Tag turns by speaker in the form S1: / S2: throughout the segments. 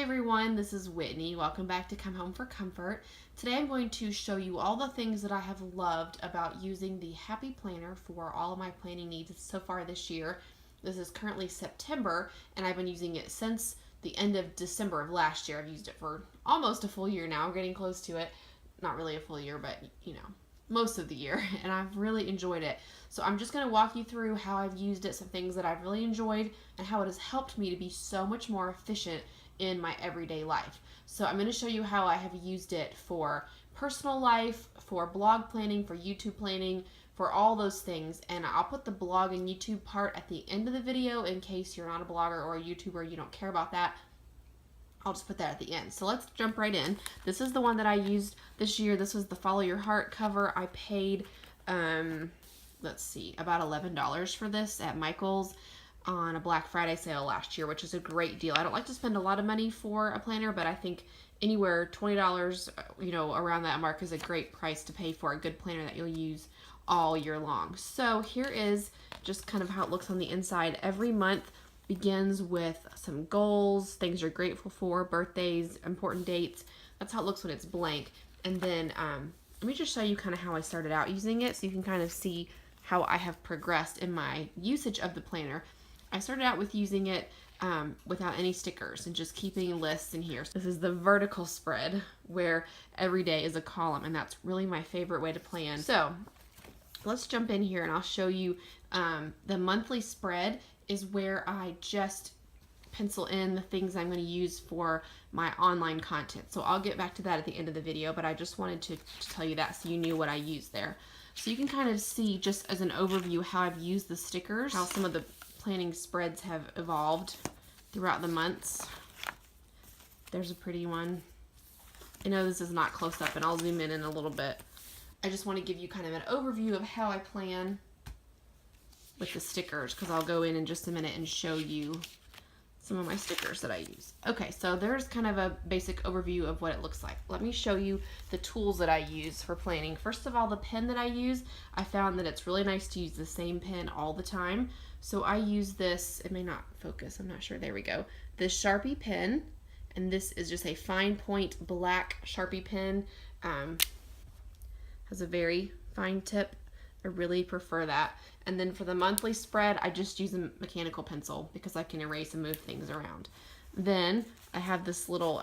S1: everyone, this is Whitney. Welcome back to Come Home for Comfort. Today I'm going to show you all the things that I have loved about using the Happy Planner for all of my planning needs so far this year. This is currently September and I've been using it since the end of December of last year. I've used it for almost a full year now. I'm getting close to it. Not really a full year, but you know, most of the year, and I've really enjoyed it. So I'm just going to walk you through how I've used it, some things that I've really enjoyed, and how it has helped me to be so much more efficient in my everyday life. So I'm going to show you how I have used it for personal life, for blog planning, for YouTube planning, for all those things. And I'll put the blog and YouTube part at the end of the video in case you're not a blogger or a YouTuber, you don't care about that. I'll just put that at the end. So let's jump right in. This is the one that I used this year. This was the Follow Your Heart cover. I paid, let's see, about $11 for this at Michael's on a Black Friday sale last year, which is a great deal. I don't like to spend a lot of money for a planner, but I think anywhere $20, you know, around that mark is a great price to pay for a good planner that you'll use all year long. So here is just kind of how it looks on the inside. Every month begins with some goals, things you're grateful for, birthdays, important dates. That's how it looks when it's blank. And then let me just show you kind of how I started out using it so you can kind of see how I have progressed in my usage of the planner. I started out with using it without any stickers and just keeping lists in here. This is the vertical spread where every day is a column, and that's really my favorite way to plan. So let's jump in here and I'll show you the monthly spread is where I just pencil in the things I'm going to use for my online content. So I'll get back to that at the end of the video, but I just wanted to tell you that so you knew what I used there. So you can kind of see just as an overview how I've used the stickers, how some of the planning spreads have evolved throughout the months. There's a pretty one. I know this is not close up and I'll zoom in a little bit. I just want to give you kind of an overview of how I plan with the stickers, because I'll go in just a minute and show you some of my stickers that I use. Okay, so there's kind of a basic overview of what it looks like. Let me show you the tools that I use for planning. First of all, the pen that I use, I found that it's really nice to use the same pen all the time. So I use this, it may not focus, I'm not sure, there we go. This Sharpie pen, and this is just a fine point black Sharpie pen. Has a very fine tip. I really prefer that. And then for the monthly spread, I just use a mechanical pencil because I can erase and move things around. Then I have this little,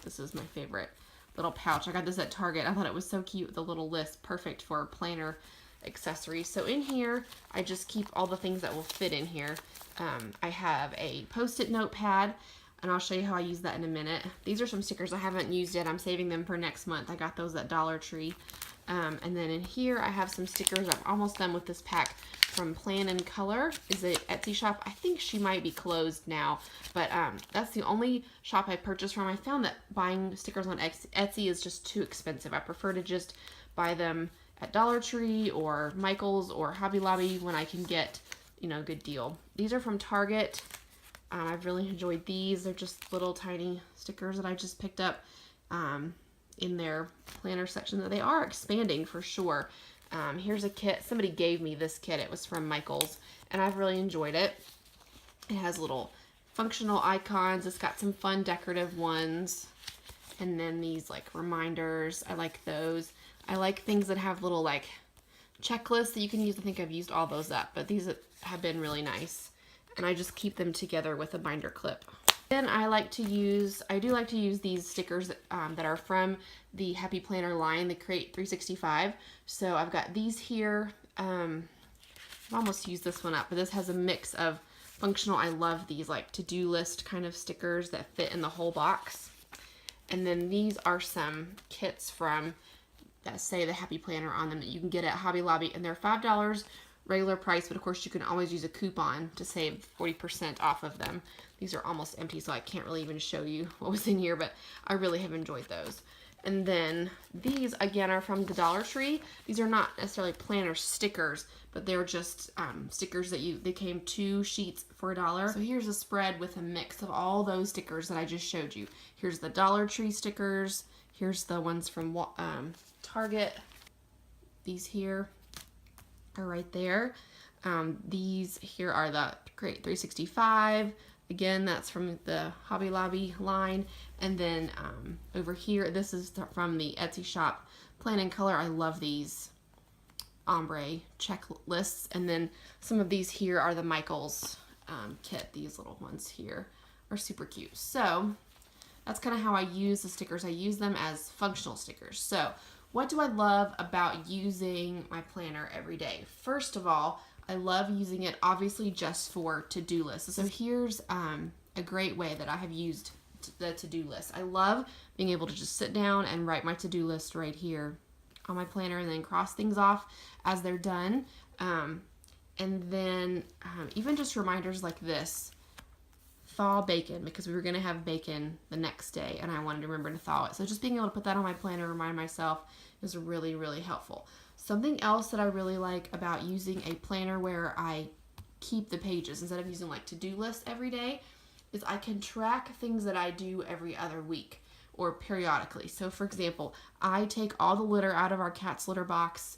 S1: this is my favorite little pouch. I got this at Target. I thought it was so cute with the little list, perfect for planner accessories. So in here, I just keep all the things that will fit in here. I have a Post-it notepad, and I'll show you how I use that in a minute. These are some stickers I haven't used yet. I'm saving them for next month. I got those at Dollar Tree. And then in here I have some stickers. I'm almost done with this pack from Plan and Color. Is an Etsy shop. I think she might be closed now, but that's the only shop I purchased from. I found that buying stickers on Etsy is just too expensive. I prefer to just buy them at Dollar Tree or Michael's or Hobby Lobby when I can get, you know, a good deal. These are from Target. I've really enjoyed these. They're just little tiny stickers that I just picked up in their planner section. That they are expanding for sure. Here's a kit. Somebody gave me this kit. It was from Michael's, and I've really enjoyed it. It has little functional icons. It's got some fun decorative ones, and then these like reminders. I like those. I like things that have little like checklists that you can use. I think I've used all those up, but these have been really nice, and I just keep them together with a binder clip. Then I do like to use these stickers that are from the Happy Planner line, the Create 365. So I've got these here. I've almost used this one up, but this has a mix of functional. I love these like to-do list kind of stickers that fit in the whole box. And then these are some kits from that say the Happy Planner on them that you can get at Hobby Lobby, and they're $5 regular price, but of course you can always use a coupon to save 40% off of them. These are almost empty, so I can't really even show you what was in here, but I really have enjoyed those. And then these, again, are from the Dollar Tree. These are not necessarily planner stickers, but they're just stickers that they came 2 sheets for $1. So here's a spread with a mix of all those stickers that I just showed you. Here's the Dollar Tree stickers. Here's the ones from Target. These here are right there. These here are the Create 365, Again, that's from the Hobby Lobby line. And then over here, this is from the Etsy shop, Plan and Color. I love these ombre checklists. And then some of these here are the Michaels kit. These little ones here are super cute. So that's kind of how I use the stickers. I use them as functional stickers. So what do I love about using my planner every day? First of all, I love using it obviously just for to-do lists. So here's a great way that I have used the to-do list. I love being able to just sit down and write my to-do list right here on my planner and then cross things off as they're done. And then even just reminders like this. Thaw bacon, because we were going to have bacon the next day and I wanted to remember to thaw it. So just being able to put that on my planner, remind myself, is really, really helpful. Something else that I really like about using a planner where I keep the pages instead of using like to-do lists every day is I can track things that I do every other week or periodically. So for example, I take all the litter out of our cat's litter box,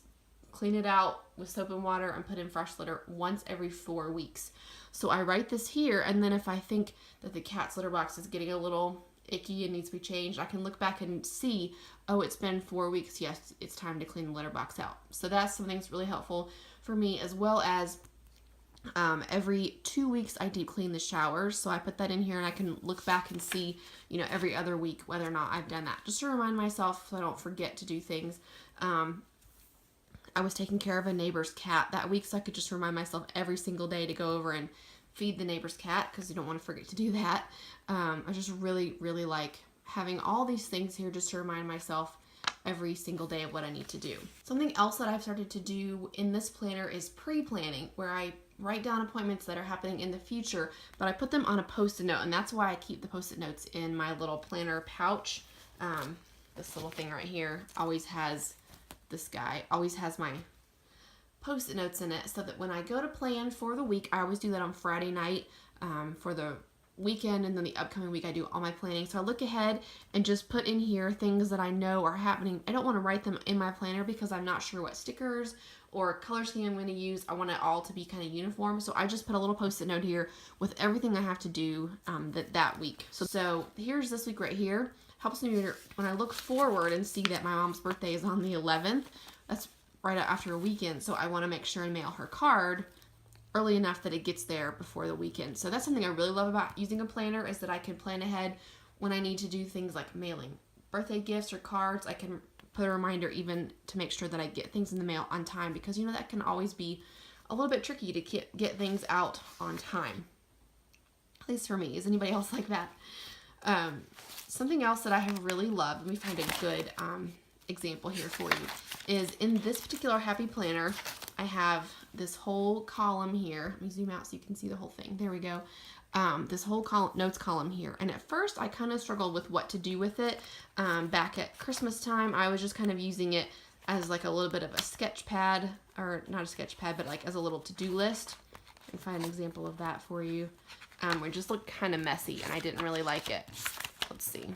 S1: clean it out with soap and water, and put in fresh litter once every 4 weeks. So I write this here, and then if I think that the cat's litter box is getting a little icky and needs to be changed, I can look back and see, oh, it's been 4 weeks. Yes, it's time to clean the litter box out. So that's something that's really helpful for me, as well as every 2 weeks I deep clean the showers. So I put that in here and I can look back and see, every other week whether or not I've done that, just to remind myself so I don't forget to do things. I was taking care of a neighbor's cat that week, so I could just remind myself every single day to go over and feed the neighbor's cat, because you don't want to forget to do that. I just really, really like having all these things here just to remind myself every single day of what I need to do. Something else that I've started to do in this planner is pre-planning, where I write down appointments that are happening in the future, but I put them on a Post-it note, and that's why I keep the Post-it notes in my little planner pouch. This little thing right here always has my Post-it notes in it, so that when I go to plan for the week, I always do that on Friday night for the weekend, and then the upcoming week I do all my planning. So I look ahead and just put in here things that I know are happening. I don't want to write them in my planner because I'm not sure what stickers or color scheme I'm going to use. I want it all to be kind of uniform, so I just put a little Post-it note here with everything I have to do that week. So here's this week right here. Helps me when I look forward and see that my mom's birthday is on the 11th. That's right after a weekend, so I want to make sure and mail her card early enough that it gets there before the weekend. So that's something I really love about using a planner, is that I can plan ahead when I need to do things like mailing birthday gifts or cards. I can put a reminder even to make sure that I get things in the mail on time, because that can always be a little bit tricky to get things out on time. At least for me. Is anybody else like that? Something else that I have really loved, let me find a good example here for you, is in this particular Happy Planner, I have this whole column here. Let me zoom out so you can see the whole thing. There we go. This whole notes column here. And at first, I kind of struggled with what to do with it. Back at Christmas time, I was just kind of using it as like a little bit of a sketch pad, or not a sketch pad, but like as a little to-do list. I can find an example of that for you. It just looked kind of messy, and I didn't really like it. Let's see.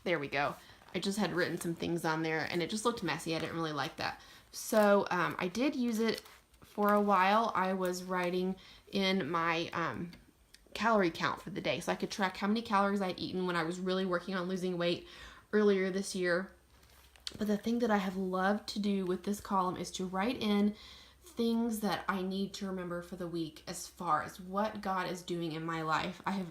S1: There we go. I just had written some things on there, and it just looked messy. I didn't really like that. So I did use it for a while. I was writing in my calorie count for the day, so I could track how many calories I'd eaten when I was really working on losing weight earlier this year. But the thing that I have loved to do with this column is to write in things that I need to remember for the week as far as what God is doing in my life. I have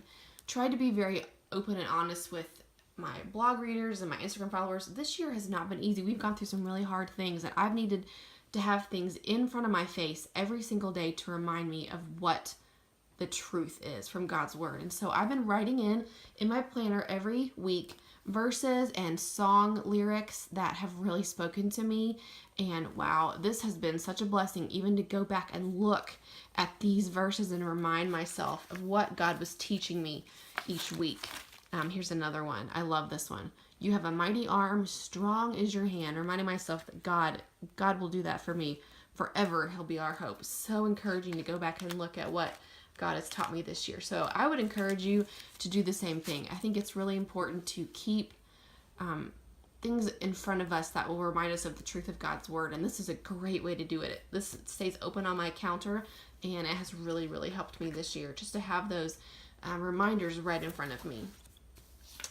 S1: tried to be very open and honest with my blog readers and my Instagram followers. This year has not been easy. We've gone through some really hard things, and I've needed to have things in front of my face every single day to remind me of what the truth is from God's word. And so I've been writing in my planner every week verses and song lyrics that have really spoken to me. And wow, this has been such a blessing, even to go back and look at these verses and remind myself of what God was teaching me each week. Here's another one. I love this one. You have a mighty arm, strong is your hand. Reminding myself that God will do that for me forever. He'll be our hope. So encouraging to go back and look at what God has taught me this year. So I would encourage you to do the same thing. I think it's really important to keep things in front of us that will remind us of the truth of God's word. And this is a great way to do it. This stays open on my counter and it has really, really helped me this year just to have those reminders right in front of me.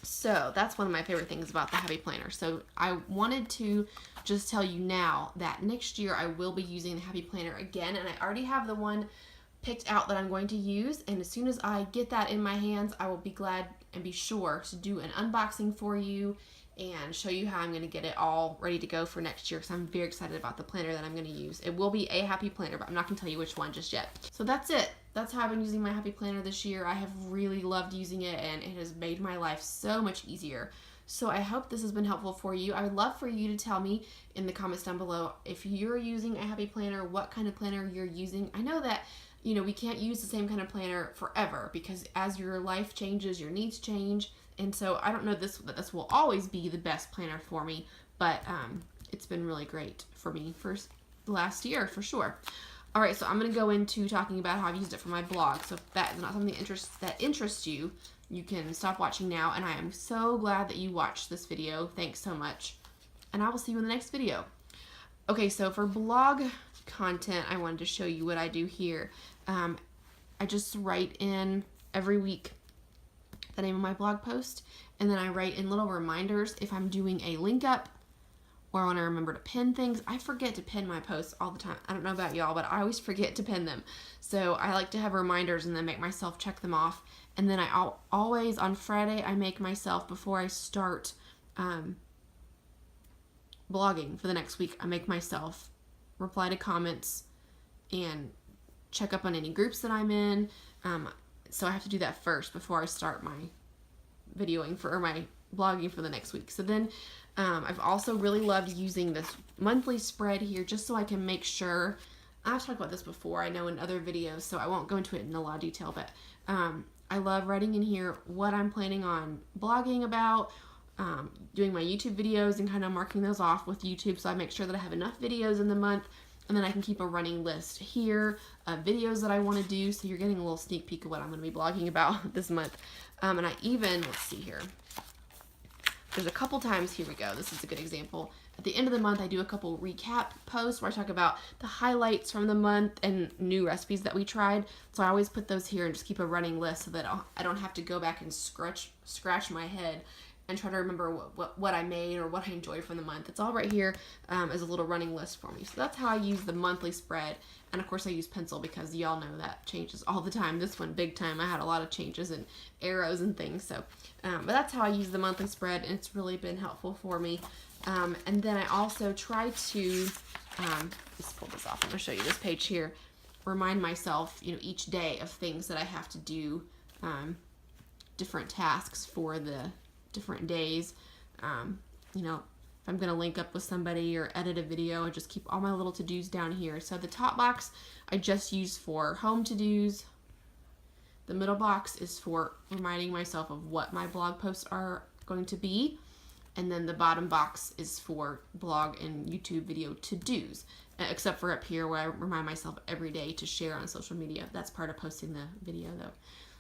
S1: So that's one of my favorite things about the Happy Planner. So I wanted to just tell you now that next year I will be using the Happy Planner again, and I already have the one picked out that I'm going to use, and as soon as I get that in my hands, I will be glad and be sure to do an unboxing for you and show you how I'm going to get it all ready to go for next year, because I'm very excited about the planner that I'm going to use. It will be a Happy Planner, but I'm not going to tell you which one just yet. So that's it. That's how I've been using my Happy Planner this year. I have really loved using it, and it has made my life so much easier. So I hope this has been helpful for you. I would love for you to tell me in the comments down below if you're using a Happy Planner, what kind of planner you're using. I know that we can't use the same kind of planner forever, because as your life changes, your needs change. And so I don't know that this will always be the best planner for me, but it's been really great for me for the last year, for sure. All right, so I'm going to go into talking about how I've used it for my blog. So if that is not something that interests you, you can stop watching now. And I am so glad that you watched this video. Thanks so much. And I will see you in the next video. Okay, so for blog content, I wanted to show you what I do here. I just write in every week the name of my blog post, and then I write in little reminders if I'm doing a link up or I want to remember to pin things. I forget to pin my posts all the time. I don't know about y'all, but I always forget to pin them. So I like to have reminders and then make myself check them off. And then I always, on Friday, I make myself, before I start blogging for the next week, I make myself reply to comments and check up on any groups that I'm in. So I have to do that first before I start my videoing or my blogging for the next week. So then I've also really loved using this monthly spread here, just so I can make sure. I've talked about this before, I know, in other videos, so I won't go into it in a lot of detail, but I love writing in here what I'm planning on blogging about, doing my YouTube videos and kind of marking those off with YouTube, so I make sure that I have enough videos in the month. And then I can keep a running list here of videos that I want to do, so you're getting a little sneak peek of what I'm going to be blogging about this month. And I even, let's see here, there's a couple times, here we go, this is a good example. At the end of the month, I do a couple recap posts where I talk about the highlights from the month and new recipes that we tried. So I always put those here and just keep a running list so that I don't have to go back and scratch my head and try to remember what I made or what I enjoyed from the month. It's all right here as a little running list for me. So that's how I use the monthly spread. And of course I use pencil, because y'all know that changes all the time. This one, big time, I had a lot of changes and arrows and things. So, but that's how I use the monthly spread, and it's really been helpful for me. And then I also try to, let's pull this off. I'm gonna show you this page here. Remind myself, each day of things that I have to do, different tasks for the different days. If I'm going to link up with somebody or edit a video, I just keep all my little to-dos down here. So the top box I just use for home to-dos. The middle box is for reminding myself of what my blog posts are going to be. And then the bottom box is for blog and YouTube video to-dos, except for up here where I remind myself every day to share on social media. That's part of posting the video though.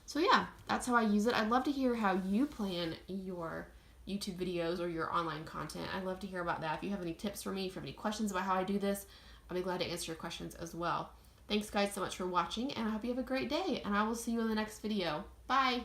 S1: So yeah, that's how I use it. I'd love to hear how you plan your YouTube videos or your online content. I'd love to hear about that. If you have any tips for me, if you have any questions about how I do this, I'll be glad to answer your questions as well. Thanks guys so much for watching, and I hope you have a great day, and I will see you in the next video. Bye!